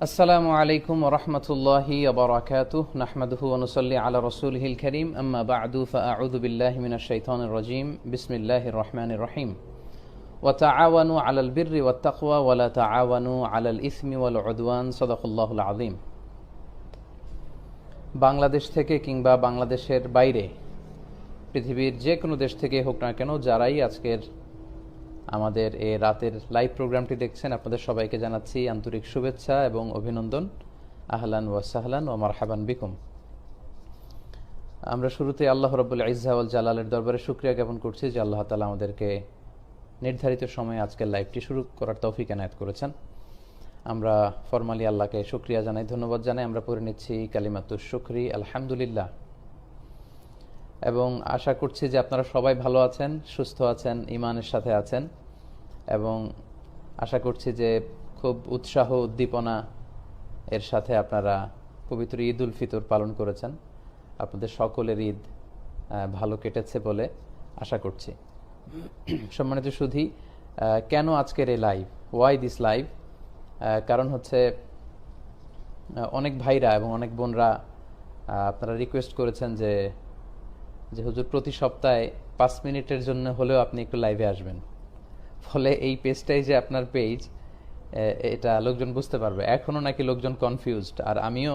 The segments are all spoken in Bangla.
আসসালামু আলাইকুম ওয়া রাহমাতুল্লাহি ওয়া বারাকাতুহু নাহমাদুহু ওয়া নুসাল্লি আলা রাসূলিহিল কারীম আম্মা বা'দু ফাআউযু বিল্লাহি মিনাশ শাইতানির রাজীম বিসমিল্লাহির রহমানির রহিম ওয়া তাআওয়ানু আলাল বিররি ওয়াত তাকওয়া ওয়া লা তাআওয়ানু আলাল ইসমি ওয়াল উদওয়ান সাদাকাল্লাহুল আযীম। বাংলাদেশ থেকে কিংবা বাংলাদেশের বাইরে পৃথিবীর যে কোনো দেশ থেকে হোক না কেন, যারাই আজকের আমাদের এই রাতের লাইভ প্রোগ্রামটি দেখছেন, আপনাদের সবাইকে জানাচ্ছি আন্তরিক শুভেচ্ছা এবং অভিনন্দন। আহলান ওয়া সাহলান ওয়া মারহাবান বিকুম। আমরা শুরুতে আল্লাহ রাব্বুল ইজ্জা ওয়াল জালালের দরবারে শুকরিয়া জ্ঞাপন করছি যে আল্লাহ তাআলা আমাদেরকে নির্ধারিত সময়ে আজকের লাইভটি শুরু করার তৌফিক এনায়েত করেছেন। আমরা ফরমালি আল্লাহকে শুকরিয়া জানাই, ধন্যবাদ জানাই। আমরা পড়ে নিচ্ছি কালিমাতুশ শুকরি আলহামদুলিল্লাহ, এবং আশা করছি যে আপনারা সবাই ভালো আছেন, সুস্থ আছেন, ঈমানের সাথে আছেন, এবং আশা করছি যে খুব উৎসাহ উদ্দীপনা এর সাথে আপনারা পবিত্র ঈদ উল ফিতর পালন করেছেন। আপনাদের সকলের ঈদ ভালো কেটেছে বলে আশা করছি। সম্মানিত সুধী, কেন আজকের এই লাইভ, ওয়াই দিস লাইভ? কারণ হচ্ছে অনেক ভাইরা এবং অনেক বোনরা আপনারা রিকোয়েস্ট করেছেন যে হুজুর প্রতি সপ্তাহে 5 মিনিটের জন্য হলেও আপনি একটু লাইভে আসবেন। ফলে এই পেজটাই যে আপনার পেজ, এটা লোকজন বুঝতে পারবে। এখনও নাকি লোকজন কনফিউজড, আর আমিও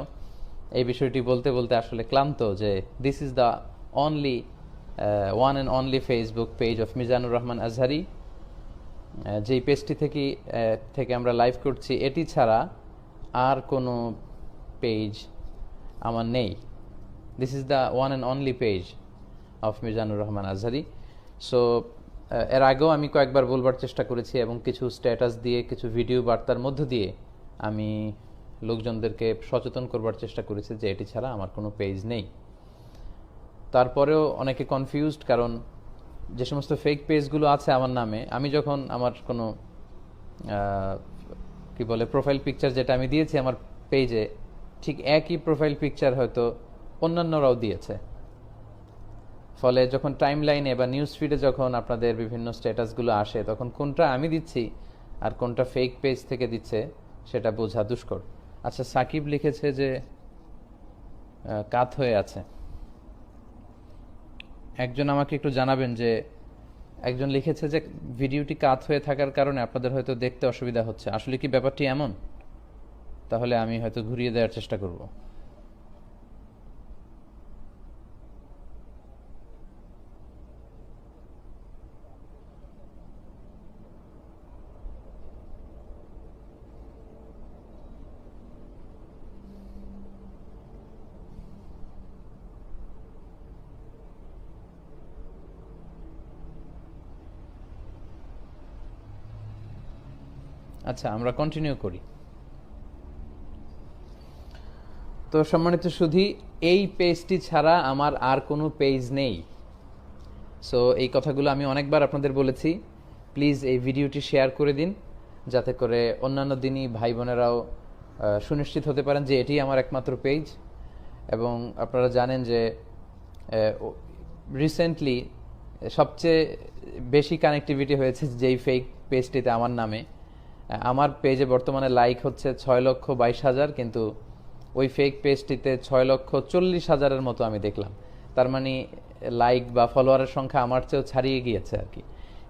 এই বিষয়টি বলতে বলতে আসলে ক্লান্ত যে this is the only one and only Facebook page of Mizanur Rahman Azhari. যেই পেজটি থেকে আমরা লাইভ করছি, এটি ছাড়া আর কোনো পেজ আমার নেই। This is the one and only page of Mizanur Rahman Azhari. So এর আগেও আমি কয়েকবার বলবার চেষ্টা করেছি এবং কিছু স্ট্যাটাস দিয়ে, কিছু ভিডিও বার্তার মধ্য দিয়ে আমি লোকজনদেরকে সচেতন করবার চেষ্টা করেছি যে এটি ছাড়া আমার কোনো পেজ নেই। তারপরেও অনেকে কনফিউজড, কারণ যে সমস্ত ফেক পেজগুলো আছে আমার নামে, আমি যখন আমার কোনো কি বলে প্রোফাইল পিকচার যেটা আমি দিয়েছি আমার পেজে, ঠিক একই প্রোফাইল পিকচার হয়তো অন্যান্যরাও দিয়েছে। ফলে যখন টাইম লাইনে বা নিউজ ফিডে যখন আপনাদের বিভিন্ন স্ট্যাটাসগুলো আসে, তখন কোনটা আমি দিচ্ছি আর কোনটা ফেক পেজ থেকে দিচ্ছে সেটা বোঝা দুষ্কর। আচ্ছা, সাকিব লিখেছে যে কাত হয়ে আছে। একজন আমাকে একটু জানাবেন যে, একজন লিখেছে যে ভিডিওটি কাত হয়ে থাকার কারণে আপনাদের হয়তো দেখতে অসুবিধা হচ্ছে। আসলে কি ব্যাপারটি এমন? তাহলে আমি হয়তো ঘুরিয়ে দেওয়ার চেষ্টা করব। আচ্ছা, আমরা কন্টিনিউ করি। তো সম্মানিত সুধী, এই পেজটি ছাড়া আমার আর কোনো পেজ নেই। সো এই কথাগুলো আমি অনেকবার আপনাদের বলেছি। প্লিজ এই ভিডিওটি শেয়ার করে দিন, যাতে করে অন্যান্য দিনই ভাই বোনেরাও সুনিশ্চিত হতে পারেন যে এটি আমার একমাত্র পেজ। এবং আপনারা জানেন যে রিসেন্টলি সবচেয়ে বেশি কানেক্টিভিটি হয়েছে যেই ফেক পেজটিতে আমার নামে। আমার পেজে বর্তমানে লাইক হচ্ছে 6,22,000, কিন্তু ওই ফেক পেজটিতে 6,40,000-এর মতো আমি দেখলাম। তার মানে লাইক বা ফলোয়ারের সংখ্যা আমার চেয়েও ছাড়িয়ে গিয়েছে আর কি।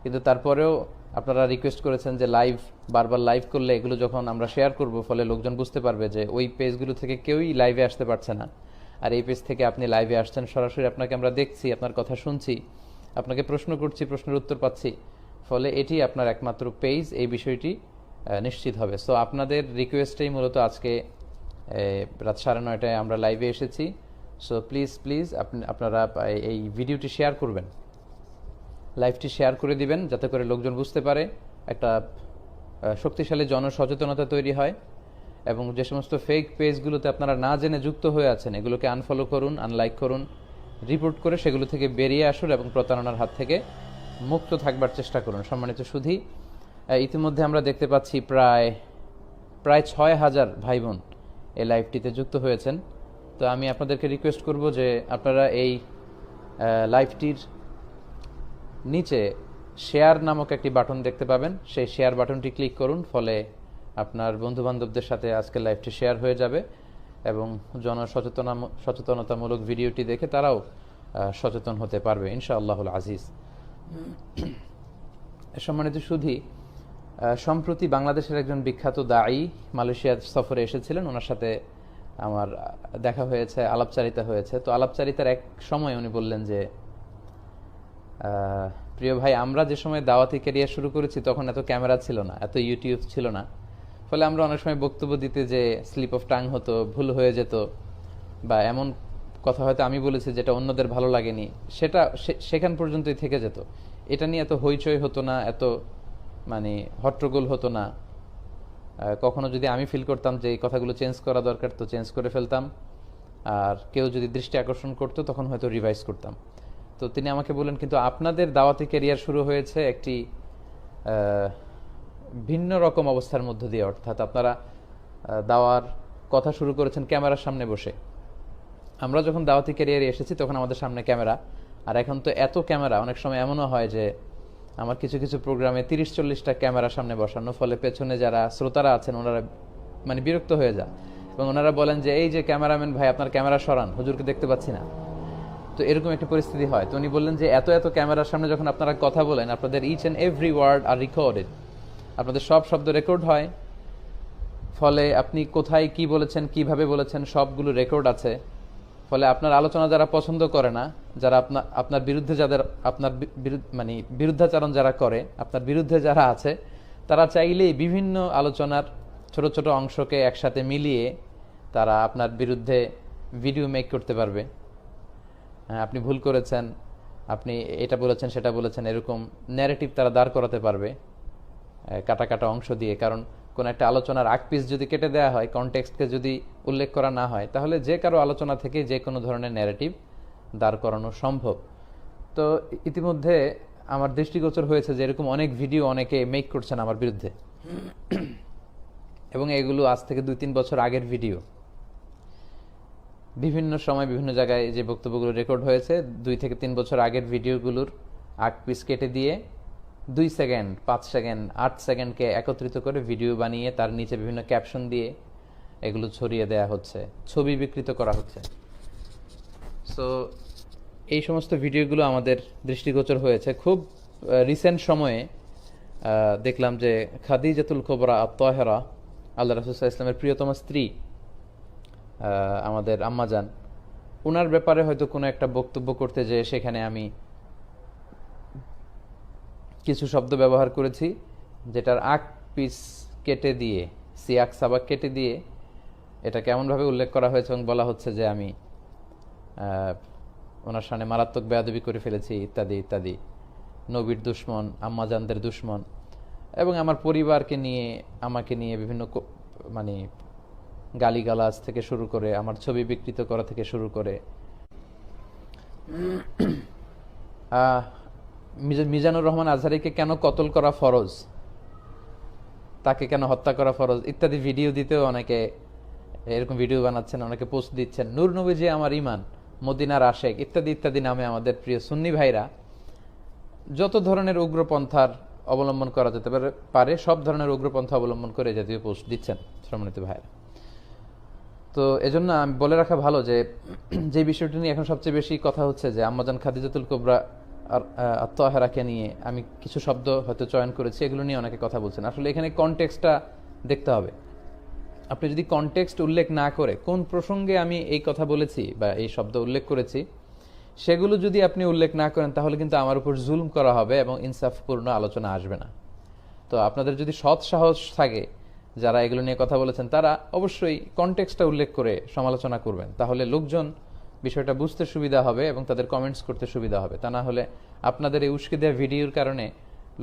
কিন্তু তারপরেও আপনারা রিকোয়েস্ট করেছেন যে বারবার লাইভ করলে এগুলো যখন আমরা শেয়ার করব, ফলে লোকজন বুঝতে পারবে যে ওই পেজগুলো থেকে কেউই লাইভে আসতে পারছে না, আর এই পেজ থেকে আপনি লাইভে আসছেন সরাসরি, আপনাকে আমরা দেখছি, আপনার কথা শুনছি, আপনাকে প্রশ্ন করছি, প্রশ্নের উত্তর পাচ্ছি। ফলে এটি আপনার একমাত্র পেজ, এই বিষয়টি নিশ্চিত হবে। সো আপনাদের রিকোয়েস্টেই মূলত আজকে রাত 9:30টায় আমরা লাইভে এসেছি। সো প্লিজ আপনারা এই ভিডিওটি শেয়ার করবেন, লাইভটি শেয়ার করে দিবেন, যাতে করে লোকজন বুঝতে পারে, একটা শক্তিশালী জনসচেতনতা তৈরি হয়। এবং যে সমস্ত ফেক পেজগুলোতে আপনারা না জেনে যুক্ত হয়ে আছেন, এগুলোকে আনফলো করুন, আনলাইক করুন, রিপোর্ট করে সেগুলো থেকে বেরিয়ে আসুন এবং প্রতারণার হাত থেকে মুক্ত থাকবার চেষ্টা করুন। সম্মানিত সুধী, ইতিমধ্যে আমরা দেখতে পাচ্ছি প্রায় 6,000 ভাই বোন এই লাইভটিতে যুক্ত হয়েছেন। তো আমি আপনাদেরকে রিকোয়েস্ট করব যে আপনারা এই লাইভটির নিচে শেয়ার নামক একটি বাটন দেখতে পাবেন, সেই শেয়ার বাটনটি ক্লিক করুন। ফলে আপনার বন্ধুবান্ধবদের সাথে আজকে লাইভটি শেয়ার হয়ে যাবে এবং সচেতনতামূলক ভিডিওটি দেখে তারাও সচেতন হতে পারবে ইনশাআল্লাহুল আজিজ। সম্মানিত সুধী, সম্প্রতি বাংলাদেশের একজন বিখ্যাত দাঈ মালয়েশিয়ার সফরে এসেছিলেন, ওনার সাথে আমার দেখা হয়েছে, আলাপচারিতা হয়েছে। তো আলাপচারিতার এক সময় উনি বললেন যে, প্রিয় ভাই, আমরা যে সময় দাওয়াতি ক্যারিয়ার শুরু করেছি তখন এত ক্যামেরা ছিল না, এত ইউটিউব ছিল না, ফলে আমরা অনেক সময় বক্তব্য দিতে যে স্লিপ অফ টাং হতো, ভুল হয়ে যেত, বা এমন কথা হয়তো আমি বলেছি যেটা অন্যদের ভালো লাগেনি, সেটা সেখান পর্যন্তই থেকে যেত। এটা নিয়ে এত হইচই হতো না, এত মানে হট্টগোল হতো না। কখনো যদি আমি ফিল করতাম যে এই কথাগুলো চেঞ্জ করা দরকার তো চেঞ্জ করে ফেলতাম, আর কেউ যদি দৃষ্টি আকর্ষণ করতো তখন হয়তো রিভাইজ করতাম। তো তিনি আমাকে বললেন, কিন্তু আপনাদের দাওয়াতি ক্যারিয়ার শুরু হয়েছে একটি ভিন্ন রকম অবস্থার মধ্য দিয়ে, অর্থাৎ আপনারা দাওয়ার কথা শুরু করেছেন ক্যামেরার সামনে বসে। আমরা যখন দাওয়াতি ক্যারিয়ারে এসেছি তখন আমাদের সামনে ক্যামেরা, আর এখন তো এত ক্যামেরা, অনেক সময় এমনও হয় যে আমার কিছু কিছু প্রোগ্রামে 30-40টা ক্যামেরা সামনে বসানো, ফলে পেছনে যারা শ্রোতারা আছেন ওনারা মানে বিরক্ত হয়ে যায় এবং ওনারা বলেন যে এই যে ক্যামেরাম্যান ভাই, আপনার ক্যামেরা সরান, হুজুরকে দেখতে পাচ্ছি না। তো এরকম একটা পরিস্থিতি হয়। তো উনি বললেন যে এত এত ক্যামেরার সামনে যখন আপনারা কথা বলেন, আপনাদের ইচ অ্যান্ড এভরি ওয়ার্ড আর রেকর্ডেড, আপনাদের সব শব্দ রেকর্ড হয়, ফলে আপনি কোথায় কি বলেছেন, কিভাবে বলেছেন, সবগুলো রেকর্ড আছে। ফলে আপনার আলোচনা যারা পছন্দ করে না, যারা আপনার বিরুদ্ধে, যাদের আপনার মানে বিরুদ্ধাচারণ যারা করে, আপনার বিরুদ্ধে যারা আছে, তারা চাইলেই বিভিন্ন আলোচনার ছোট ছোট অংশকে একসাথে মিলিয়ে তারা আপনার বিরুদ্ধে ভিডিও মেক করতে পারবে। আপনি ভুল করেছেন, আপনি এটা বলেছেন, সেটা বলেছেন, এরকম ন্যারেটিভ তারা দাঁড় করাতে পারবে কাটা কাটা অংশ দিয়ে। কারণ কোন একটা আলোচনার আগ পিস যদি কেটে দেওয়া হয়, কনটেক্সটকে যদি উল্লেখ করা না হয়, তাহলে যে কারো আলোচনা থেকে যে কোনো ধরনের ন্যারেটিভ দাঁড় করানো সম্ভব। তো ইতিমধ্যে আমার দৃষ্টিগোচর হয়েছে যে এরকম অনেক ভিডিও অনেকে মেক করছেন আমার বিরুদ্ধে, এবং এগুলো আজ থেকে 2-3 বছর আগের ভিডিও। বিভিন্ন সময় বিভিন্ন জায়গায় যে বক্তব্যগুলো রেকর্ড হয়েছে, 2 থেকে 3 বছর আগের ভিডিওগুলোর আগ পিস কেটে দিয়ে 2 সেকেন্ড, 5 সেকেন্ড, 8 সেকেন্ডকে একত্রিত করে ভিডিও বানিয়ে তার নিচে বিভিন্ন ক্যাপশন দিয়ে এগুলো ছড়িয়ে দেয়া হচ্ছে, ছবি বিকৃত করা হচ্ছে। সো এই সমস্ত ভিডিওগুলো আমাদের দৃষ্টিগোচর হয়েছে। খুব রিসেন্ট সময়ে দেখলাম যে খাদিজাতুল কুবরা আত-তাহেরা, আল্লাহ রাসূল সাল্লাল্লাহু আলাইহি ওয়াসাল্লামের প্রিয়তমা স্ত্রী, আমাদের আম্মাজান, ওনার ব্যাপারে হয়তো কোনো একটা বক্তব্য করতে যেয়ে সেখানে আমি কিছু শব্দ ব্যবহার করেছি যেটার আগ পিস কেটে দিয়ে, সিয়াক সাবাক কেটে দিয়ে এটা কেমনভাবে উল্লেখ করা হয়েছে এবং বলা হচ্ছে যে আমি ওনার সামনে মারাত্মক বেয়াদবি করে ফেলেছি ইত্যাদি ইত্যাদি, নবীর দুশ্মন, আম্মাজানদের দুশ্মন, এবং আমার পরিবারকে নিয়ে, আমাকে নিয়ে বিভিন্ন মানে গালিগালাজ থেকে শুরু করে, আমার ছবি বিকৃত করা থেকে শুরু করে, মিজানুর রহমান আজহারিকে কেন কতল করা ফরজ, তাকে কেন হত্যা করা ফরজ ইত্যাদি ভিডিও দিতেও অনেকে এরকম ভিডিও বানাচ্ছেন, অনেকে পোস্ট দিচ্ছেন। নূর নবীজি আমার ইমান, মদিনার আশেক ইত্যাদি ইত্যাদি নামে আমাদের প্রিয় সুন্নি ভাইরা যত ধরনের উগ্রপন্থার অবলম্বন করা যেতে পারে সব ধরনের উগ্রপন্থা অবলম্বন করে জাতীয় পোস্ট দিচ্ছেন সম্মানিত ভাইরা। তো এজন্য আমি বলে রাখা ভালো যে বিষয়টি নিয়ে এখন সবচেয়ে বেশি কথা হচ্ছে যে আম্মাজান খাদিজাতুল কুবরা আত-তাহেরাকে নিয়ে আমি কিছু শব্দ হয়তো চয়ন করেছি, এগুলো নিয়ে অনেকে কথা বলছেন। আসলে এখানে কনটেক্সটটা দেখতে হবে। আপনি যদি কনটেক্সট উল্লেখ না করে কোন প্রসঙ্গে আমি এই কথা বলেছি বা এই শব্দ উল্লেখ করেছি সেগুলো যদি আপনি উল্লেখ না করেন, তাহলে কিন্তু আমার উপর জুলুম করা হবে এবং ইনসাফপূর্ণ আলোচনা আসবে না। তো আপনাদের যদি সৎ সাহস থাকে, যারা এগুলো নিয়ে কথা বলেছেন, তারা অবশ্যই কনটেক্সটটা উল্লেখ করে সমালোচনা করবেন, তাহলে লোকজন বিষয়টা বুঝতে সুবিধা হবে এবং তাদের কমেন্টস করতে সুবিধা হবে। তা না হলে আপনাদের এই উস্কে দেওয়া ভিডিওর কারণে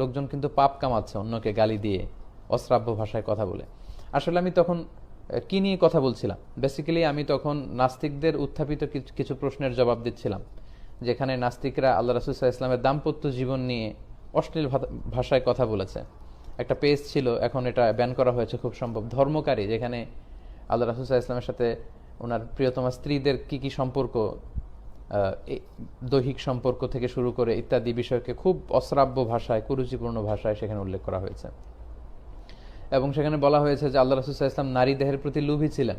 লোকজন কিন্তু পাপ কামাচ্ছে অন্যকে গালি দিয়ে, অশ্রাব্য ভাষায় কথা বলে। আসলে আমি তখন কি নিয়ে কথা বলছিলাম, বেসিক্যালি আমি তখন নাস্তিকদের উত্থাপিত কিছু প্রশ্নের জবাব দিচ্ছিলাম, যেখানে নাস্তিকরা আল্লাহ রাসূল সাল্লাল্লাহু আলাইহি ওয়াসাল্লামের দাম্পত্য জীবন নিয়ে অশ্লীল ভাষায় কথা বলেছে। একটা পেজ ছিল, এখন এটা ব্যান করা হয়েছে খুব সম্ভব, ধর্মকারী, যেখানে আল্লাহ রাসূল সাল্লাল্লাহু আলাইহি ওয়াসাল্লামের সাথে ওনার প্রিয়তমা স্ত্রীদের কি কি সম্পর্ক, দৈহিক সম্পর্ক থেকে শুরু করে ইত্যাদি বিষয়কে খুব অশ্রাব্য ভাষায়, কুরুচিপূর্ণ ভাষায় সেখানে উল্লেখ করা হয়েছে। এবং সেখানে বলা হয়েছে যে আল্লাহ রাসূল সাল্লাল্লাহু আলাইহি ওয়াসাল্লাম নারী দেহের প্রতি লোভী ছিলেন,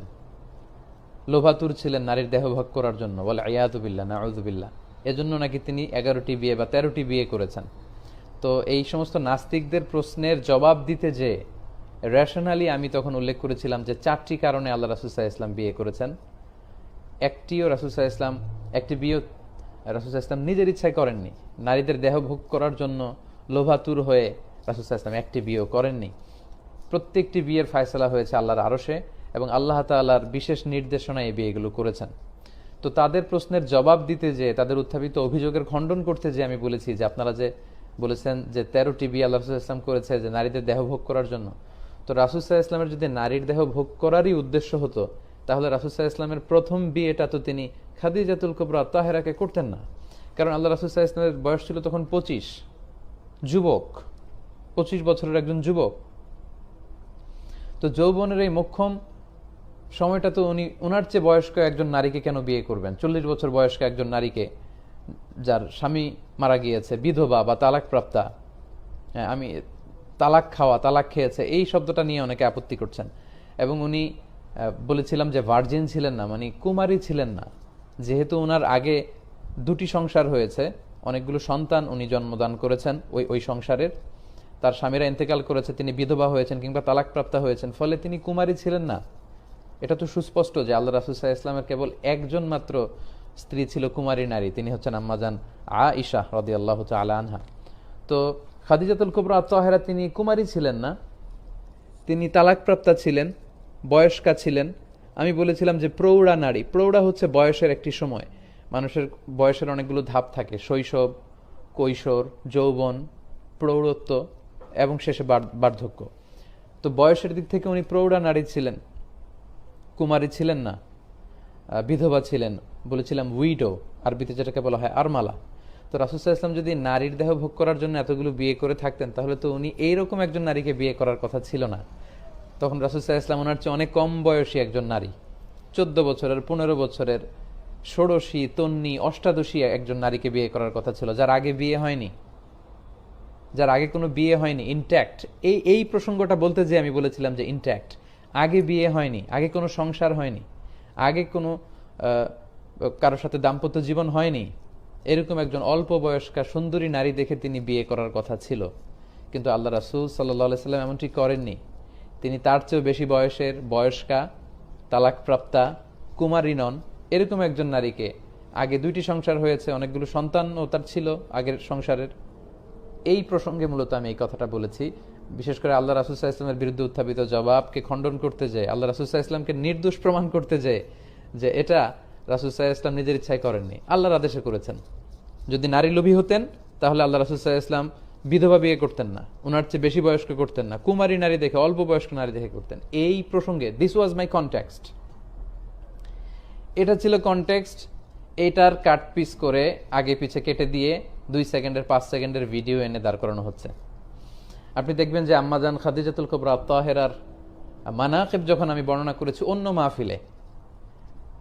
লোভাতুর ছিলেন নারীর দেহ ভোগ করার জন্য, বলে আয়াতু বিল্লাহ, নাউযু বিল্লাহ। এজন্য নাকি তিনি 11টি বিয়ে বা 13টি বিয়ে করেছেন। তো এই সমস্ত নাস্তিকদের প্রশ্নের জবাব দিতে যে রেশনালি আমি তখন উল্লেখ করেছিলাম যে 4টি কারণে আল্লাহ রাসূল সাল্লাল্লাহু আলাইহি ওয়াসাল্লাম বিয়ে করেছেন। একটিও রাসূল সাল্লাল্লাহু আলাইহি ওয়াসাল্লাম, একটি বিয়ে রাসূল সাল্লাল্লাহু আলাইহি ওয়াসাল্লাম নিজের ইচ্ছায় করেননি। নারীদের দেহ ভোগ করার জন্য লোভাতুর হয়ে রাসূল সাল্লাল্লাহু আলাইহি ওয়াসাল্লাম একটি বিয়েও করেননি। প্রত্যেকটি বিয়ের ফায়সালা হয়েছে আল্লাহর আরশে এবং আল্লাহ তাআলার বিশেষ নির্দেশনায় এই বিয়েগুলো করেছেন। তো তাদের প্রশ্নের জবাব দিতে যে, তাদের উত্থাপিত অভিযোগের খণ্ডন করতে যে আমি বলেছি যে আপনারা যে বলেছেন যে 13টি বিয়ে আল্লাহ রাসূল সাল্লাল্লাহু আলাইহি ওয়াসাল্লাম করেছে যে নারীদের দেহ ভোগ করার জন্য, তো রাসূল সাল্লাল্লাহু আলাইহি ওয়াসাল্লামের যদি নারীর দেহ ভোগ করারই উদ্দেশ্য হতো তাহলে রাসূল সাল্লাল্লাহু আলাইহি ওয়াসাল্লামের প্রথম বিয়েটা তো তিনি খাদিজাতুল কুবরা তাহেরাকে করতেন না। কারণ আল্লাহ রাসূল সাল্লাল্লাহু আলাইহি ওয়াসাল্লামের বয়স ছিল তখন 25, যুবক, 25 বছরের একজন যুবক। তো যৌবনের এই মোক্ষম সময়টা তো উনি ওনার চেয়ে বয়স্ক একজন নারীকে কেন বিয়ে করবেন? 40 বছর বয়স্ক একজন নারীকে, যার স্বামী মারা গিয়েছে, বিধবা বা তালাক প্রাপ্তা, আমি তালাক খাওয়া, তালাক খেয়েছে, এই শব্দটা নিয়ে অনেকে আপত্তি করছেন। এবং উনি বলেছিলাম যে ভার্জিন ছিলেন না, মানে কুমারী ছিলেন না। যেহেতু ওনার আগে 2টি সংসার হয়েছে, অনেকগুলো সন্তান উনি জন্মদান করেছেন ওই সংসারের, তার স্বামীরা ইন্তেকাল করেছে, তিনি বিধবা হয়েছেন কিংবা তালাকপ্রাপ্তা হয়েছেন, ফলে তিনি কুমারী ছিলেন না। এটা তো সুস্পষ্ট যে আল্লাহ রাসূল সাল্লাল্লাহু আলাইহি ওয়াসাল্লামের কেবল একজন মাত্র স্ত্রী ছিল কুমারী নারী, তিনি হচ্ছেন আম্মাজান আয়েশা রাদিয়াল্লাহু তাআলা আনহা। তো খাদিজাতুল কুবরা আত-তাহেরা তিনি কুমারী ছিলেন না, তিনি তালাকপ্রাপ্তা ছিলেন, বয়স্কা ছিলেন। আমি বলেছিলাম যে প্রৌঢ়া নারী, প্রৌঢ়া হচ্ছে বয়সের একটি সময়, মানুষের বয়সের অনেকগুলো ধাপ থাকে, শৈশব, কৈশোর, যৌবন, প্রৌঢ়ত্ব এবং শেষে বার্ধক্য। তো বয়সের দিক থেকে উনি প্রৌঢ়া নারী ছিলেন, কুমারী ছিলেন না, বিধবা ছিলেন, বলেছিলাম উইডো, আরবিতে যেটাকে বলা হয় আরমালা। তো রাসূল সাল্লাল্লাহু আলাইহি ওয়াসাল্লাম যদি নারীর দেহ ভোগ করার জন্য এতগুলো বিয়ে করে থাকতেন তাহলে তো উনি এইরকম একজন নারীকে বিয়ে করার কথা ছিল না। তখন রাসূল সাল্লাল্লাহু আলাইহি ওয়াসাল্লাম ওনার চেয়ে অনেক কম বয়সী একজন নারী, 14 বছরের, 15 বছরের, ষোড়শী, তন্নি, অষ্টাদশী একজন নারীকে বিয়ে করার কথা ছিল, যার আগে বিয়ে হয়নি, যার আগে কোনো বিয়ে হয়নি, ইনট্যাক্ট। এই প্রসঙ্গটা বলতে যে আমি বলেছিলাম যে ইনট্যাক্ট, আগে বিয়ে হয়নি, আগে কোনো সংসার হয়নি, আগে কোনো কারোর সাথে দাম্পত্য জীবন হয়নি, এরকম একজন অল্প বয়স্কা সুন্দরী নারী দেখে তিনি বিয়ে করার কথা ছিল। কিন্তু আল্লাহ রাসূল সাল্লাল্লাহু আলাইহি ওয়াসাল্লাম এমনটি করেননি। তিনি তার চেয়েও বেশি বয়সের, বয়স্কা, তালাকপ্রাপ্তা, কুমারী নন, এরকম একজন নারীকে, আগে 2টি সংসার হয়েছে, অনেকগুলো সন্তানও তার ছিল আগের সংসারের, এই প্রসঙ্গে মূলত আমি এই কথাটা বলেছি। বিশেষ করে আল্লাহ রাসূল সাল্লাল্লাহু আলাইহি ওয়াসাল্লামের বিরুদ্ধে উত্থাপিত জবাবকে খণ্ডন করতে যায়, আল্লাহ রাসূল সাল্লাল্লাহু আলাইহি ওয়াসাল্লামকে নির্দোষ প্রমাণ করতে যায় যে এটা রাসূল সাল্লাল্লাহু আলাইহি ওয়াসাল্লাম নিজের ইচ্ছায় করেননি, আল্লাহর আদেশে করেছেন। যদি নারী লোভী হতেন তাহলে আল্লাহ রাসূল সাল্লাল্লাহু আলাইহি ওয়াসাল্লাম বিধবা বিয়ে করতেন না, ওনার চেয়ে বেশি বয়স্ক করতেন না, কুমারী নারী দেখে, অল্প বয়স্ক নারী দেখে করতেন। এই প্রসঙ্গে দিস ওয়াজ মাই কনটেক্সট, এটা ছিল কনটেক্সট। এইটার কাট পিস করে আগে পিছে কেটে দিয়ে 2 সেকেন্ডের 5 সেকেন্ডের ভিডিও এনে দাঁড় করানো হচ্ছে। আপনি দেখবেন যে আম্মাজান খাদিজাতুল কুবরা আত-তাহেরার মানাকিব যখন আমি বর্ণনা করেছি অন্য মাহফিলে,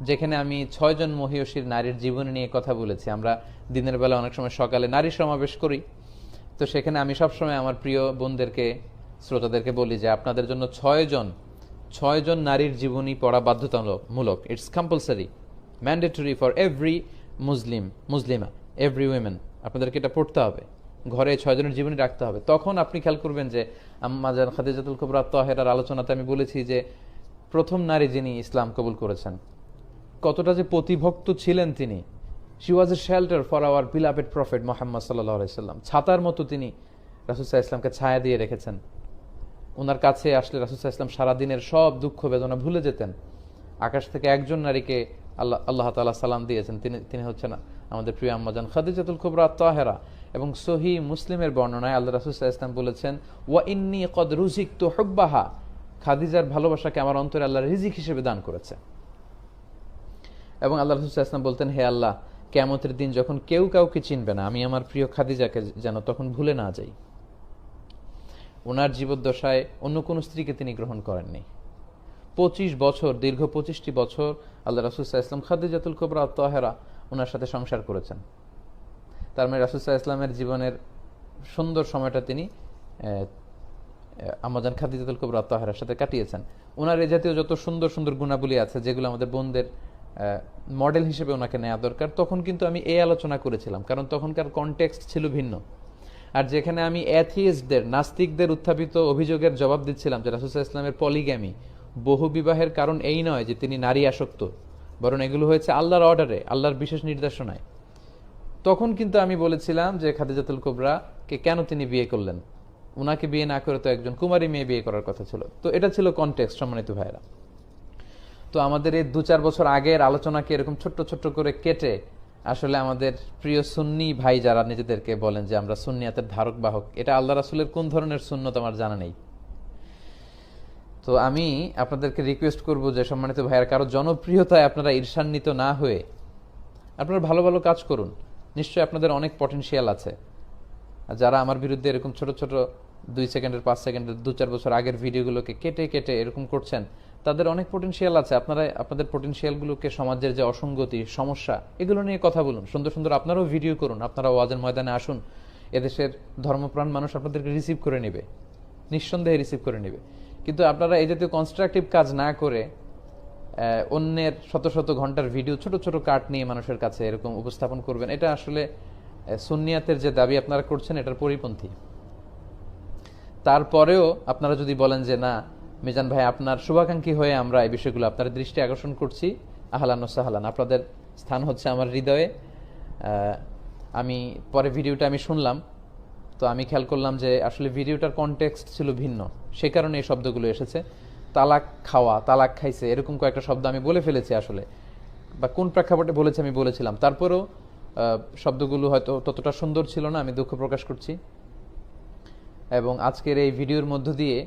যেখানে আমি 6 জন মহিয়সীর নারীর জীবনী নিয়ে কথা বলেছি, আমরা দিনের বেলা অনেক সময় সকালে নারী সমাবেশ করি, তো সেখানে আমি সবসময় আমার প্রিয় বোনদেরকে, শ্রোতাদেরকে বলি যে আপনাদের জন্য 6 জন নারীর জীবনী পড়া বাধ্যতামূলক, it's compulsory, mandatory for every মুসলিমা, এভরি উইমেন, আপনাদেরকে এটা পড়তে হবে, ঘরে 6 জনের জীবনী রাখতে হবে। তখন আপনি খেয়াল করবেন যে আম্মাজান খাদিজাতুল কুবরা আত-তাহেরার আলোচনাতে আমি বলেছি যে প্রথম নারী যিনি ইসলাম কবুল করেছেন, কতটা যে প্রতিভক্ত ছিলেন তিনি। She was A shelter for our beloved prophet Muhammad সাল্লাল্লাহু আলাইহি সাল্লাম, ছাতার মতো তিনি রাসূল সাল্লাল্লাহু আলাইহি ওয়াসাল্লামকে ছায়া দিয়ে রেখেছেন। ওনার কাছে আসলে রাসূল সাল্লাল্লাহু আলাইহি ওয়াসাল্লাম সারাদিনের সব দুঃখ বেদনা ভুলে যেতেন। আকাশ থেকে একজন নারীকে আল্লাহ তাআলা সালাম দিয়েছেন, তিনি হচ্ছেন আমাদের প্রিয় আম্মাজান খাদিজাতুল কুবরা আত-তাহেরা। এবং সহিহ মুসলিমের বর্ণনায় আল্লাহ রাসূল সাল্লাল্লাহু আলাইহি ওয়াসাল্লাম বলেছেন, ওয়া ইন্নী ক্বাদ রুজিকতু হুব্বাহা, খাদিজার ভালোবাসাকে আমার অন্তরে আল্লাহ রিজিক হিসেবে দান করেছে। এবং আল্লাহ রাসূল সাল্লাল্লাহু আলাইহি ওয়াসাল্লাম বলতেন, হে আল্লাহ, কিয়ামতের দিন যখন কেউ কাউকে চিনবে না, আমি আমার প্রিয় খাদিজাকে যেন তখন ভুলে না যাই। ওনার জীবদ্দশায় অন্য কোনো স্ত্রীকে তিনি গ্রহণ করেননি। 25 বছর, দীর্ঘ 25টি বছর আল্লাহ রাসূল সাল্লাল্লাহু আলাইহি ওয়াসাল্লাম খাদিজাতুল কুবরা আত-তাহেরা ওনার সাথে সংসার করেছেন। তার মানে রাসূল সাল্লাল্লাহু আলাইহি ওয়াসাল্লামের জীবনের সুন্দর সময়টা তিনি আম্মাজান খাদিজাতুল কুবরা তাহেরার সাথে কাটিয়েছেন। ওনার এই জাতীয় যত সুন্দর সুন্দর গুণাবলী আছে যেগুলো আমাদের বোনদের মডেল হিসেবে ওনাকে নেওয়া দরকার, তখন কিন্তু আমি এই আলোচনা করেছিলাম, কারণ তখনকার কনটেক্সট ছিল ভিন্ন। আর যেখানে আমি অ্যাথিয়েস্টদের, নাস্তিকদের উত্থাপিত অভিযোগের জবাব দিচ্ছিলাম যে রাসূল সাল্লাল্লাহু আলাইহি ওয়াসাল্লামের পলিগ্যামি, বহু বিবাহের কারণ এই নয় যে তিনি নারী আসক্ত, বরং এগুলো হয়েছে আল্লাহর অর্ডারে, আল্লাহর বিশেষ নির্দেশনায়। তখন কিন্তু আমি বলেছিলাম যে খাদিজাতুল কুবরাকে কেন তিনি বিয়ে করলেন, উনাকে বিয়ে না করে তো একজন কুমারী মেয়ে বিয়ে করার কথা ছিল। তো এটা ছিল কনটেক্সট, সম্মানিত ভাইরা। তো আমাদের এই 2-4 বছর আগের আলোচনাকে এরকম ছোট্ট ছোট্ট করে কেটে আসলে আমাদের প্রিয় সুন্নি ভাই যারা নিজেদেরকে বলেন যে আমরা সুন্নিয়াতের ধারক বাহক, এটা আল্লাহ রাসূলের কোন ধরনের সুন্নত আমার জানা নেই। তো আমি আপনাদেরকে রিকোয়েস্ট করব যে সম্মানিত ভাইয়ার, কারো জনপ্রিয়তায় আপনারা ঈর্ষান্বিত না হয়ে আপনারা ভালো ভালো কাজ করুন। নিশ্চয়ই আপনাদের অনেক পটেনশিয়াল আছে। যারা আমার বিরুদ্ধে এরকম ছোট ছোট 2 সেকেন্ডের 5 সেকেন্ডের 2-4 বছর আগের ভিডিওগুলোকে কেটে কেটে এরকম করছেন, তাদের অনেক পটেনশিয়াল আছে। আপনারা আপনাদের পটেনশিয়ালগুলোকে, সমাজের যে অসঙ্গতি, সমস্যা, এগুলো নিয়ে কথা বলুন। সুন্দর সুন্দর আপনারাও ভিডিও করুন, আপনারা ওয়াজের ময়দানে আসুন। এদেশের ধর্মপ্রাণ মানুষ আপনাদেরকে রিসিভ করে নেবে, নিঃসন্দেহে রিসিভ করে নেবে। কিন্তু আপনারা এই জাতীয় কনস্ট্রাকটিভ কাজ না করে অন্যের শত শত ঘন্টার ভিডিও ছোট ছোট কাট নিয়ে মানুষের কাছে এরকম উপস্থাপন করবেন, এটা আসলে সুন্নিয়াতের যে দাবি আপনারা করছেন এটার পরিপন্থী। তারপরেও আপনারা যদি বলেন যে না মিজান ভাই, আপনার শুভাকাঙ্ক্ষী হয়ে আমরা এই বিষয়গুলো আপনার দৃষ্টি আকর্ষণ করছি, আহলান ও সাহলান, আপনাদের স্থান হচ্ছে আমার হৃদয়ে। আমি পরে ভিডিওটা আমি শুনলাম, তো আমি খেয়াল করলাম যে আসলে ভিডিওটার কনটেক্সট ছিল ভিন্ন, সে কারণে এই শব্দগুলো এসেছে। তালাক খাওয়া, তালাক খাইছে, এরকম কয়েকটা শব্দ আমি বলে ফেলেছি আসলে, বা কোন প্রেক্ষাপটে বলেছি আমি বলেছিলাম। তারপরেও শব্দগুলো হয়তো ততটা সুন্দর ছিল না, আমি দুঃখ প্রকাশ করছি। এবং আজকের এই ভিডিওর মধ্য দিয়ে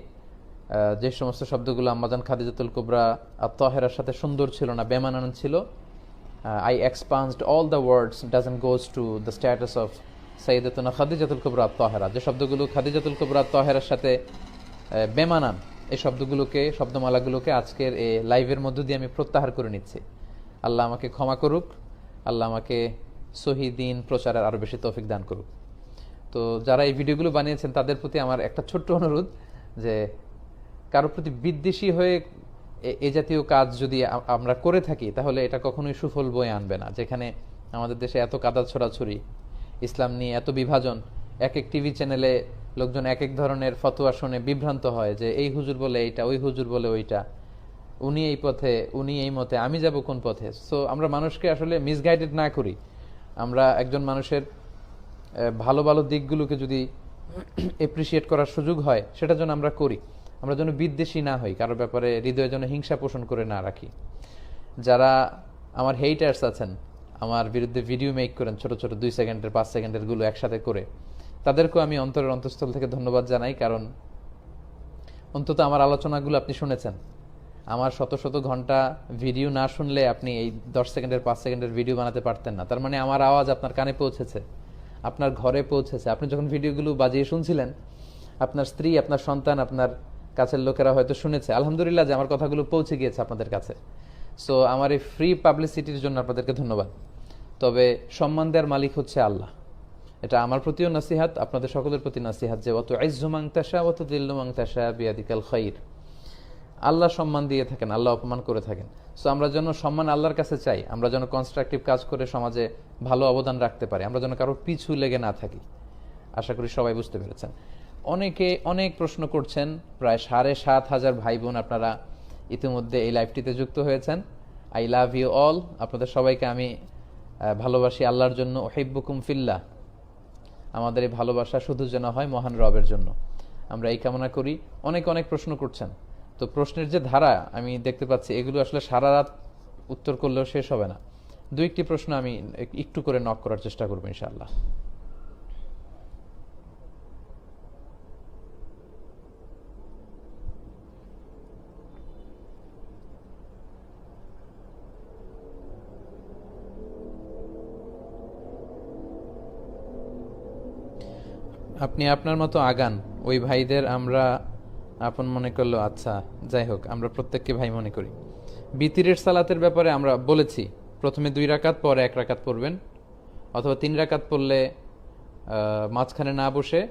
যে সমস্ত শব্দগুলো আম্মাজান খাদিজাতুল কুবরা আত-তাহেরার সাথে সুন্দর ছিল না, বেমানান ছিল, I expunged all the words doesn't goes to the status of সাইয়্যিদাতুনা খাদিজাতুল কুবরা আত-তাহেরা। যে শব্দগুলো খাদিজাতুল কুবরা আত-তাহেরার সাথে বেমানান, এই শব্দগুলোকে, শব্দমালাগুলোকে আজকের এই লাইভের মধ্য দিয়ে আমি প্রত্যাহার করে নিচ্ছি। আল্লাহ আমাকে ক্ষমা করুক, আল্লাহ আমাকে সহি দ্বীন প্রচারের আরও বেশি তৌফিক দান করুক। তো যারা এই ভিডিওগুলো বানিয়েছেন তাদের প্রতি আমার একটা ছোট্ট অনুরোধ, যে কারোর প্রতি বিদ্বেষী হয়ে এ জাতীয় কাজ যদি আমরা করে থাকি তাহলে এটা কখনোই সুফল বয়ে আনবে না। যেখানে আমাদের দেশে এত কাদা ছড়াছড়ি, ইসলাম নিয়ে এত বিভাজন, এক এক টিভি চ্যানেলে লোকজন এক এক ধরনের ফতোয়া শুনে বিভ্রান্ত হয় যে এই হুজুর বলে এইটা, ওই হুজুর বলে ওইটা, উনি এই পথে, উনি এই মতে, আমি যাব কোন পথে। সো আমরা মানুষকে আসলে মিসগাইডেড না করি। আমরা একজন মানুষের ভালো ভালো দিকগুলোকে যদি এপ্রিসিয়েট করার সুযোগ হয় সেটা যেন আমরা করি। আমরা যেন বিদ্বেষী না হই, কারোর ব্যাপারে হৃদয়ে যেন হিংসা পোষণ করে না রাখি। যারা আমার হেইটার্স আছেন, আমার বিরুদ্ধে ভিডিও মেক করেন ছোট ছোট 2 সেকেন্ডের 5 সেকেন্ডের গুলো একসাথে করে, তাদেরকেও আমি অন্তরের অন্তঃস্থল থেকে ধন্যবাদ জানাই। কারণ অন্তত আমার আলোচনাগুলো আপনি শুনেছেন। আমার শত শত ঘন্টা ভিডিও না শুনলে আপনি এই 10 সেকেন্ডের 5 সেকেন্ডের ভিডিও বানাতে পারতেন না। তার মানে আমার আওয়াজ আপনার কানে পৌঁছেছে, আপনার ঘরে পৌঁছেছে। আপনি যখন ভিডিওগুলো বাজিয়ে শুনছিলেন, আপনার স্ত্রী, আপনার সন্তান, আপনার কাছের লোকেরা হয়তো শুনেছে। আলহামদুলিল্লাহ যে আমার কথাগুলো পৌঁছে গিয়েছে আপনাদের কাছে। সো আমার এই ফ্রি পাবলিসিটির জন্য আপনাদেরকে ধন্যবাদ। তবে সম্মান দেওয়ার মালিক হচ্ছে আল্লাহ। এটা আমার প্রতিও নসিহাত, আপনাদের সকলের প্রতি নসিহাত, যে অত ইজ্জু মান তাশা ওয়া তুযিল্লু মান তাশা বিয়াদিকাল খায়র। আল্লাহ সম্মান দিয়ে থাকেন, আল্লাহ অপমান করে থাকেন। সো আমরা যেন সম্মান আল্লাহর কাছে চাই, আমরা যেন কনস্ট্রাকটিভ কাজ করে সমাজে ভালো অবদান রাখতে পারি, আমরা যেন কারোর পিছু লেগে না থাকি। আশা করি সবাই বুঝতে পেরেছেন। অনেকে অনেক প্রশ্ন করছেন, প্রায় 7,500 ভাই বোন আপনারা ইতিমধ্যে এই লাইভটিতে যুক্ত হয়েছেন। আই লাভ ইউ অল, আপনাদের সবাইকে আমি ভালোবাসি আল্লাহর জন্য। উহিব্বুকুম ফিল্লাহ। আমাদের এই ভালোবাসা শুধু যেন হয় মহান রবের জন্য, আমরা এই কামনা করি। অনেক অনেক প্রশ্ন করছেন, তো প্রশ্নের যে ধারা আমি দেখতে পাচ্ছি, এগুলো আসলে সারা রাত উত্তর করলেও শেষ হবে না। 2-1টি প্রশ্ন আমি একটু করে নক করার চেষ্টা করবো ইনশাআল্লাহ। আপনি আপনার মতো আগান, ওই ভাইদের আমরা আপন মনে করলো। আচ্ছা, যাই হোক, আমরা প্রত্যেককে ভাই মনে করি। বিতিরের সালাতের ব্যাপারে আমরা বলেছি, প্রথমে 2 রাকাত, পরে 1 রাকাত পড়বেন, অথবা 3 রাকাত পড়লে মাঝখানে না বসে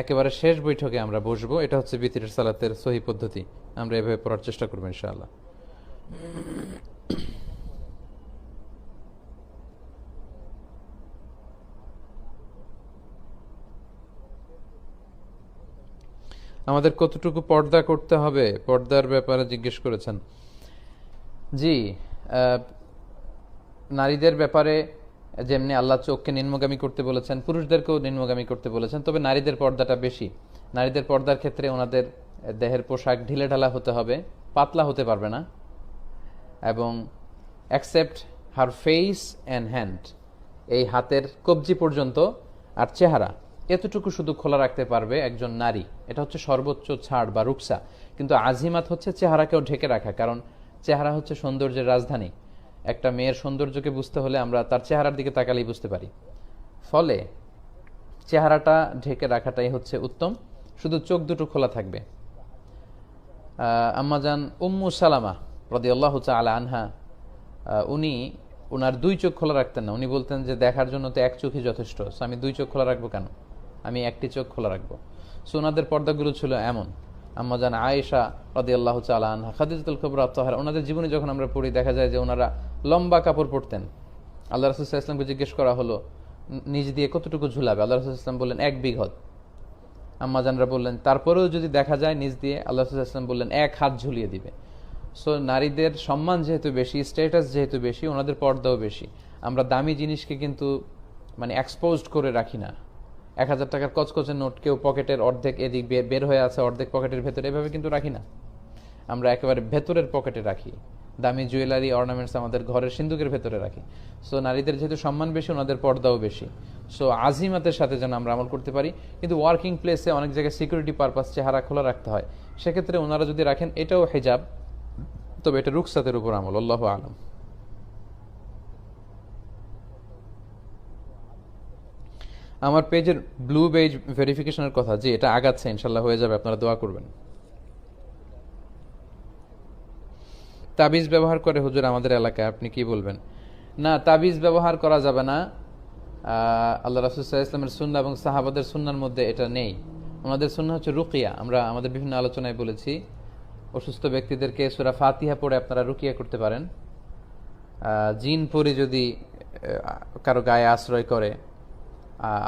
একেবারে শেষ বৈঠকে আমরা বসবো, এটা হচ্ছে বিতিরের সালাতের সহি পদ্ধতি। আমরা এভাবে পড়ার চেষ্টা করবো ইনশাআল্লাহ। আমাদের কতটুকু পর্দা করতে হবে, পর্দার ব্যাপারে জিজ্ঞেস করেছেন। জি, নারীদের ব্যাপারে যেমনি আল্লাহ চোখকে নিম্নগামী করতে বলেছেন, পুরুষদেরকেও নিম্নগামী করতে বলেছেন, তবে নারীদের পর্দাটা বেশি। নারীদের পর্দার ক্ষেত্রে ওনাদের দেহের পোশাক ঢিলেঢালা হতে হবে, পাতলা হতে পারবে না, এবং accept her face and hand, এই হাতের কবজি পর্যন্ত আর চেহারা এতটুকু শুধু খোলা রাখতে পারবে একজন নারী। এটা হচ্ছে সর্বোচ্চ ছাড় বা রুকসা। কিন্তু আজিমাত হচ্ছে চেহারাকেও ঢেকে রাখা, কারণ চেহারা হচ্ছে সৌন্দর্যের রাজধানী। একটা মেয়ের সৌন্দর্যকে বুঝতে হলে আমরা তার চেহারার দিকে তাকালেই বুঝতে পারি। ফলে চেহারাটা ঢেকে রাখাটাই হচ্ছে উত্তম, শুধু চোখ দুটো খোলা থাকবে। আম্মাজান উম্মু সালামা রাদিয়াল্লাহু তাআলা আনহা, উনি ওনার দুই চোখ খোলা রাখতেন না। উনি বলতেন যে দেখার জন্য তো এক চোখই যথেষ্ট, সো আমি দুই চোখ খোলা রাখবো কেন, আমি একটি চোখ খোলা রাখবো। সো ওনাদের পর্দাগুলো ছিল এমন। আম্মাজান আয়েশা রাদিয়াল্লাহু তাআলা আনহা, খাদিজাতুল কুবরা তাহারা, ওনাদের জীবনে যখন আমরা পড়ি দেখা যায় যে ওনারা লম্বা কাপড় পরতেন। আল্লাহ রাসূল সাল্লাল্লাহু আলাইহি ওয়াসাল্লামকে জিজ্ঞেস করা হলো নিজ দিয়ে কতটুকু ঝুলাবে, আল্লাহ রাসূল সাল্লাল্লাহু আলাইহি ওয়াসাল্লাম বললেন 1 বিঘত। আম্মাজানরা বললেন তারপরেও যদি দেখা যায় নিজ দিয়ে, আল্লাহ রাসূল সাল্লাল্লাহু আলাইহি ওয়াসাল্লাম বললেন 1 হাত ঝুলিয়ে দিবে। সো নারীদের সম্মান যেহেতু বেশি, স্ট্যাটাস যেহেতু বেশি, ওনাদের পর্দাও বেশি। আমরা দামি জিনিসকে কিন্তু মানে এক্সপোজড করে রাখি না। 1000 টাকার কচকচে নোট কেউ পকেটের অর্ধেক এদিক বের হয়ে আছে, অর্ধেক পকেটের ভেতরে, এভাবে কিন্তু রাখি না। আমরা একেবারে ভেতরের পকেটে রাখি। দামি জুয়েলারি অর্নামেন্টস আমাদের ঘরের সিন্ধুকের ভেতরে রাখি। সো নারীদের যেহেতু সম্মান বেশি, ওনাদের পর্দাও বেশি। সো আজিমাতের সাথে যেন আমরা আমল করতে পারি। কিন্তু ওয়ার্কিং প্লেসে অনেক জায়গায় সিকিউরিটি পারপাস চেহারা খোলা রাখতে হয়, সেক্ষেত্রে ওনারা যদি রাখেন এটাও হিজাব, তবে এটা রুকসাতের উপর আমল। আল্লাহু আ'লাম। আমার পেজের ব্লু বেজ ভেরিফিকেশনের কথা, জি এটা আগাচ্ছে, ইনশাল্লাহ হয়ে যাবে, আপনারা দোয়া করবেন। তাবিজ ব্যবহার করে হুজুর আমাদের এলাকায়, আপনি কি বলবেন? না, তাবিজ ব্যবহার করা যাবে না। আল্লাহ রাসূল সাল্লাল্লাহু আলাইহি ওয়াসাল্লামের সুন্নাহ এবং সাহাবাদের সুন্নাহর মধ্যে এটা নেই। ওনাদের সুন্নাহ হচ্ছে রুকিয়া। আমরা আমাদের বিভিন্ন আলোচনায় বলেছি, অসুস্থ ব্যক্তিদেরকে সূরা ফাতিহা পড়ে আপনারা রুকিয়া করতে পারেন। জিন পরি যদি কারো গায়ে আশ্রয় করে,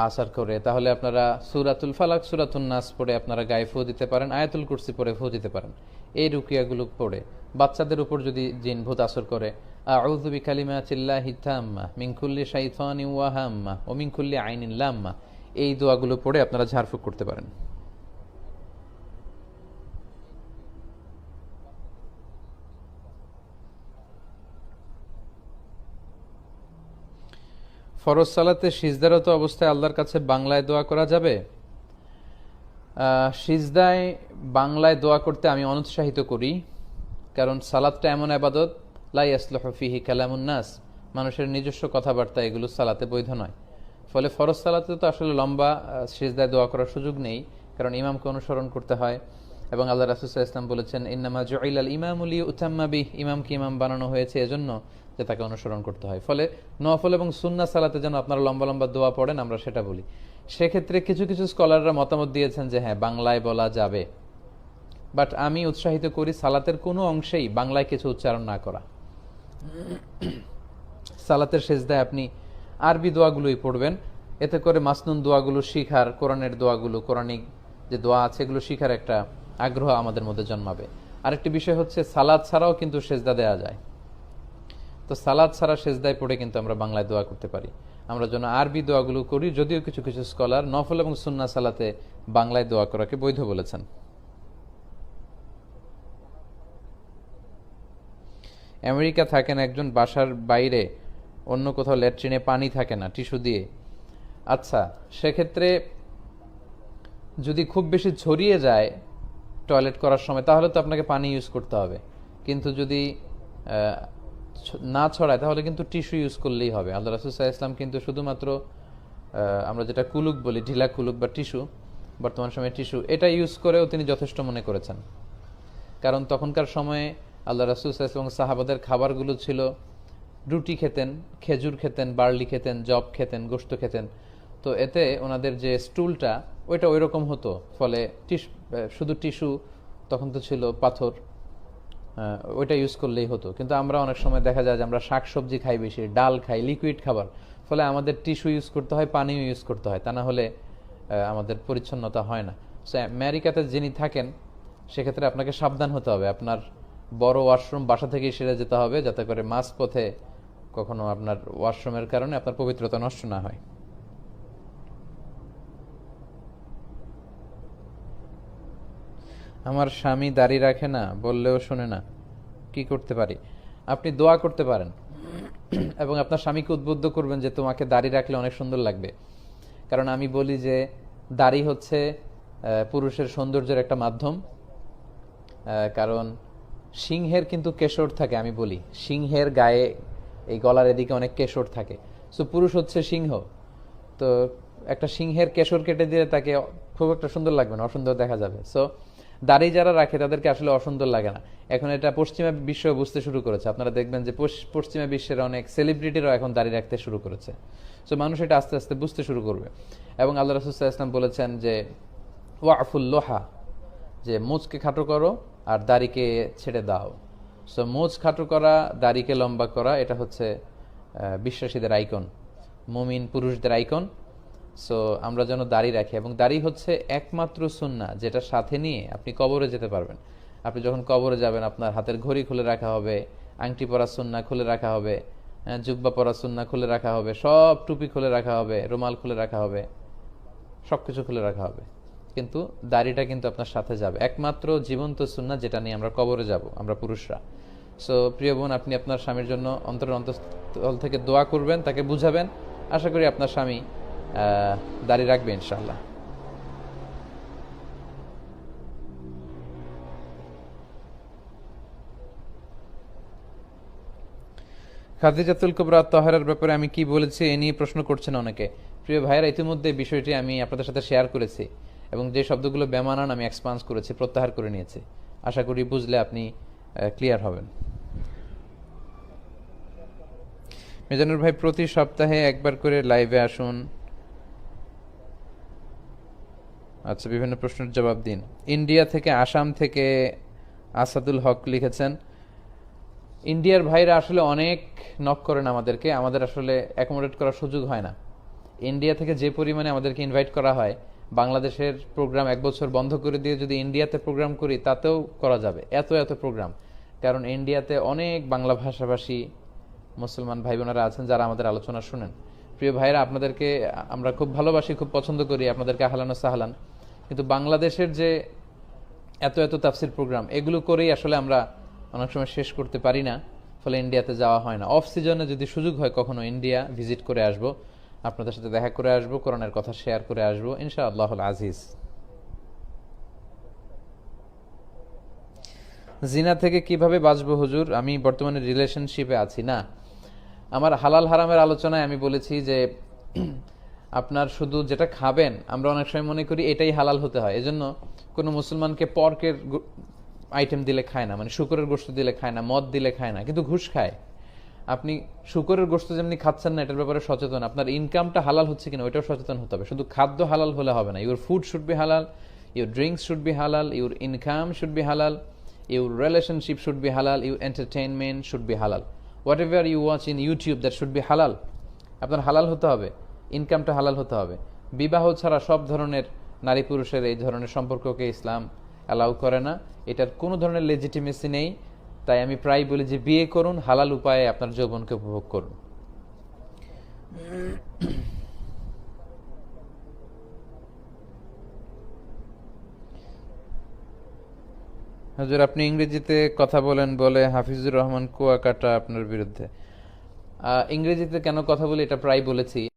আসার করে, তাহলে আপনারা সূরাতুল ফালাক, সূরাতুন নাস পড়ে আপনারা গায়ে ফু দিতে পারেন, আয়াতুল কুরসি পড়ে ফু দিতে পারেন। এই রুকিয়াগুলো পড়ে বাচ্চাদের উপর যদি জিন ভূত আসর করে, আউযু বিকালিমাতিল্লাহি তাম্মা মিন কুল্লি শাইতানিন ওয়া হাম্মা ওয়া মিন কুল্লি আইনিন লাম্মা, এই দোয়াগুলো পড়ে আপনারা ঝাড়ফুঁক করতে পারেন। ফরজ সালাতে সিজদারত অবস্থায় আল্লাহর কাছে বাংলায় দোয়া করা যাবে? সিজদায় বাংলায় দোয়া করতে আমি অনুৎসাহিত করি, কারণ সালাতটা এমন ইবাদত লা ইয়াসলুহু ফিহি কালামুন নাস, মানুষের নিজস্ব কথাবার্তা এগুলো সালাতে বৈধ নয়। ফলে ফরজ সালাতে তো আসলে লম্বা সিজদায় দোয়া করার সুযোগ নেই, কারণ ইমামকে অনুসরণ করতে হয়। এবং আল্লাহ রাসূল সাল্লাল্লাহু আলাইহি ওয়াসাল্লাম বলেছেন ইন্নামা জুইলাল ইমামু লিইউতাম্মা বিহি, ইমামকে ইমাম বানানো হয়েছে এজন্য যে তাকে অনুসরণ করতে হয়। ফলে নফল এবং সুন্নাহ সালাতে যেন আপনারা লম্বা লম্বা দোয়া পড়েন, আমরা সেটা বলি। সেক্ষেত্রে কিছু কিছু স্কলাররা মতামত দিয়েছেন যে হ্যাঁ বাংলায় বলা যাবে, বাট আমি উৎসাহিত করি সালাতের কোনো অংশেই বাংলায় কিছু উচ্চারণ না করা। সালাতের সেজদায় আপনি আরবি দোয়াগুলোই পড়বেন, এতে করে মাসনুন দোয়াগুলো শিখার, কোরআনের দোয়াগুলো, কোরআনিক যে দোয়া আছে এগুলো শিখার একটা আগ্রহ আমাদের মধ্যে জন্মাবে। আরেকটি বিষয় হচ্ছে সালাদ ছাড়াও কিন্তু সেজদা দেয়া যায়। তো সালাদ ছাড়া সেজদায় পড়ে কিন্তু আমরা বাংলায় দোয়া করতে পারি। আমরা যেন আরবি দোয়াগুলো করি, যদিও কিছু কিছু স্কলার নফল এবং সুন্নাহ সালাতে বাংলায় দোয়া করাকে বৈধ বলেছেন। আমেরিকা থাকেন একজন, বাসার বাইরে অন্য কোথাও ল্যাট্রিনে পানি থাকে না, টিস্যু দিয়ে। আচ্ছা, সেক্ষেত্রে যদি খুব বেশি ছড়িয়ে যায় টয়লেট করার সময়, তাহলে তো আপনাকে পানি ইউজ করতে হবে। কিন্তু যদি না ছড়ায় তাহলে কিন্তু টিস্যু ইউজ করলেই হবে। আল্লাহ রাসূল সাল্লাল্লাহু আলাইহি ওয়াসাল্লাম কিন্তু শুধুমাত্র আমরা যেটা কুলুক বলি, ঢিলা কুলুক বা টিস্যু, বর্তমান সময়ে টিস্যু, এটা ইউজ করেও তিনি যথেষ্ট মনে করেছেন। কারণ তখনকার সময়ে আল্লাহ রাসূল সাল্লাল্লাহু আলাইহি ওয়াসাল্লাম এবং সাহাবাদের খাবারগুলো ছিল রুটি খেতেন, খেজুর খেতেন, বার্লি খেতেন, জব খেতেন, গোশত খেতেন। তো এতে ওনাদের যে স্টুলটা ওইটা ওই রকম হতো, ফলে শুধু টিস্যু, তখন তো ছিল পাথর, ওইটা ইউজ করলেই হতো। কিন্তু আমরা অনেক সময় দেখা যায় যে আমরা শাক সবজি খাই বেশি, ডাল খাই, লিকুইড খাবার, ফলে আমাদের টিস্যু ইউজ করতে হয়, পানিও ইউজ করতে হয়, তা না হলে আমাদের পরিচ্ছন্নতা হয় না। সো আমেরিকাতে যিনি থাকেন সেক্ষেত্রে আপনাকে সাবধান হতে হবে, আপনার বড় ওয়াশরুম বাসা থেকেই সেরে যেতে হবে, যাতে করে মাঝ পথে কখনো আপনার ওয়াশরুমের কারণে আপনার পবিত্রতা নষ্ট না হয়। আমার স্বামী দাড়ি রাখে না, বললেও শোনে না, কি করতে পারি? আপনি দোয়া করতে পারেন এবং আপনার স্বামীকে উদ্বুদ্ধ করবেন যে তোমাকে দাড়ি রাখলে অনেক সুন্দর লাগবে। কারণ আমি বলি যে দাড়ি হচ্ছে পুরুষের সৌন্দর্যের একটা মাধ্যম। কারণ সিংহের কিন্তু কেশর থাকে, আমি বলি সিংহের গায়ে এই গলার এদিকে অনেক কেশর থাকে। সো পুরুষ হচ্ছে সিংহ, তো একটা সিংহের কেশর কেটে দিলে তাকে খুব একটা সুন্দর লাগবে না, অসুন্দর দেখা যাবে। সো দাড়ি যারা রাখে তাদেরকে আসলে অসুন্দর লাগে না। এখন এটা পশ্চিমা বিশ্ব বুঝতে শুরু করেছে, আপনারা দেখবেন যে পশ্চিমা বিশ্বের অনেক সেলিব্রিটিরাও এখন দাড়ি রাখতে শুরু করেছে। সো মানুষ এটা আস্তে আস্তে বুঝতে শুরু করবে। এবং আল্লাহ রাসূল সাল্লাল্লাহু আলাইহি ওয়াসাল্লাম বলেছেন যে ওয়াফুল লোহা, যে মোচকে খাটো করো আর দাড়িকে ছেড়ে দাও। সো মোচ খাটো করা, দাড়িকে লম্বা করা, এটা হচ্ছে বিশ্বাসীদের আইকন, মুমিন পুরুষদের আইকন। সো আমরা যেন দাড়ি রাখি, এবং দাড়ি হচ্ছে একমাত্র সুন্নাহ যেটা সাথে নিয়ে আপনি কবরে যেতে পারবেন। আপনি যখন কবরে যাবেন আপনার হাতের ঘড়ি খুলে রাখা হবে, আংটি পরা সুন্নাহ খুলে রাখা হবে, জুব্বা পরা সুন্নাহ খুলে রাখা হবে, সব টুপি খুলে রাখা হবে, রুমাল খুলে রাখা হবে, সবকিছু খুলে রাখা হবে, কিন্তু দাড়িটা কিন্তু আপনার সাথে যাবে। একমাত্র জীবন্ত সুন্নাহ যেটা নিয়ে আমরা কবরে যাব আমরা পুরুষরা। সো প্রিয় বোন, আপনি আপনার স্বামীর জন্য অন্তরের অন্তঃস্থল থেকে দোয়া করবেন, তাকে বুঝাবেন। আশা করি আপনার স্বামী দাড়ি রাখবে ইনশাআল্লাহ। খাদিজাতুল কুবরা তাহরার ব্যাপারে আমি কি বলেছি এ নিয়ে প্রশ্ন করছেন অনেকে। প্রিয় ভাইয়েরা, ইতিমধ্যে বিষয়টি আমি আপনাদের সাথে শেয়ার করেছি, এবং যে শব্দগুলো বেমানান আমি এক্সপান্স করেছি, প্রত্যাহার করে নিয়েছি। আশা করি বুঝলে আপনি ক্লিয়ার হবেন। মিজানুর ভাই, প্রতি সপ্তাহে একবার করে লাইভে আসুন। আচ্ছা, বিভিন্ন প্রশ্নের জবাব দিন। ইন্ডিয়া থেকে, আসাম থেকে আসাদুল হক লিখেছেন, ইন্ডিয়ার ভাইরা আসলে অনেক নক করেন আমাদেরকে, আমাদের আসলে অ্যাকোমোডেট করার সুযোগ হয় না। ইন্ডিয়া থেকে যে পরিমাণে আমাদেরকে ইনভাইট করা হয়, বাংলাদেশের প্রোগ্রাম এক বছর বন্ধ করে দিয়ে যদি ইন্ডিয়াতে প্রোগ্রাম করি তাতেও করা যাবে, এত এত প্রোগ্রাম। কারণ ইন্ডিয়াতে অনেক বাংলা ভাষাভাষী মুসলমান ভাই বোনেরা আছেন যারা আমাদের আলোচনা শুনেন। প্রিয় ভাইরা, আপনাদেরকে আমরা খুব ভালোবাসি, খুব পছন্দ করি, আপনাদেরকে আহলান ও সাহলান। কিন্তু বাংলাদেশের যে এত এত তাফসির প্রোগ্রাম, এগুলো করেই আসলে আমরা অনেক সময় শেষ করতে পারি না, ফলে ইন্ডিয়াতে যাওয়া হয় না। অফ সিজনে যদি সুযোগ হয় কখনো ইন্ডিয়া ভিজিট করে আসবো, আপনাদের সাথে দেখা করে আসবো, কোরআনের কথা শেয়ার করে আসবো ইনশাআল্লাহুল আজিজ। জিনা থেকে কিভাবে বাঁচবো হুজুর? আমি বর্তমানে রিলেশনশিপে আছি না। আমার হালাল হারামের আলোচনায় আমি বলেছি যে আপনার শুধু যেটা খাবেন, আমরা অনেক সময় মনে করি এটাই হালাল হতে হয়, এজন্য কোনো মুসলমানকে পর্কের আইটেম দিলে খায় না, মানে শুকরের গোশত দিলে খায় না, মদ দিলে খায় না, কিন্তু ঘুষ খায়। আপনি শুকরের গোশত যেমনি খাচ্ছেন না, এটার ব্যাপারে সচেতন, আপনার ইনকামটা হালাল হচ্ছে কিনা ওইটাও সচেতন হতে হবে। শুধু খাদ্য হালাল হলে হবে না, your food should be halal, your drinks should be halal, your income should be halal, your relationship should be halal, your entertainment should be halal, whatever you watch in YouTube that should be halal. আপনার হালাল হতে হবে, ইনকামটা হালাল হতে হবে। বিবাহ ছাড়া সব ধরনের নারী পুরুষের এই ধরনের সম্পর্ককে ইসলাম অ্যালাউ করে না, এটার কোনো ধরনের লেজিটিমেসি নেই। তাই আমি প্রায় বলি যে বিয়ে করুন, হালাল উপায়ে আপনার যৌবনকে উপভোগ করুন। হুজুর, আপনি ইংরেজিতে কথা বলেন বলে হাফিজুর রহমান কুয়াকাটা আপনার বিরুদ্ধে। ইংরেজিতে কেন কথা বলি এটা প্রায় বলেছি।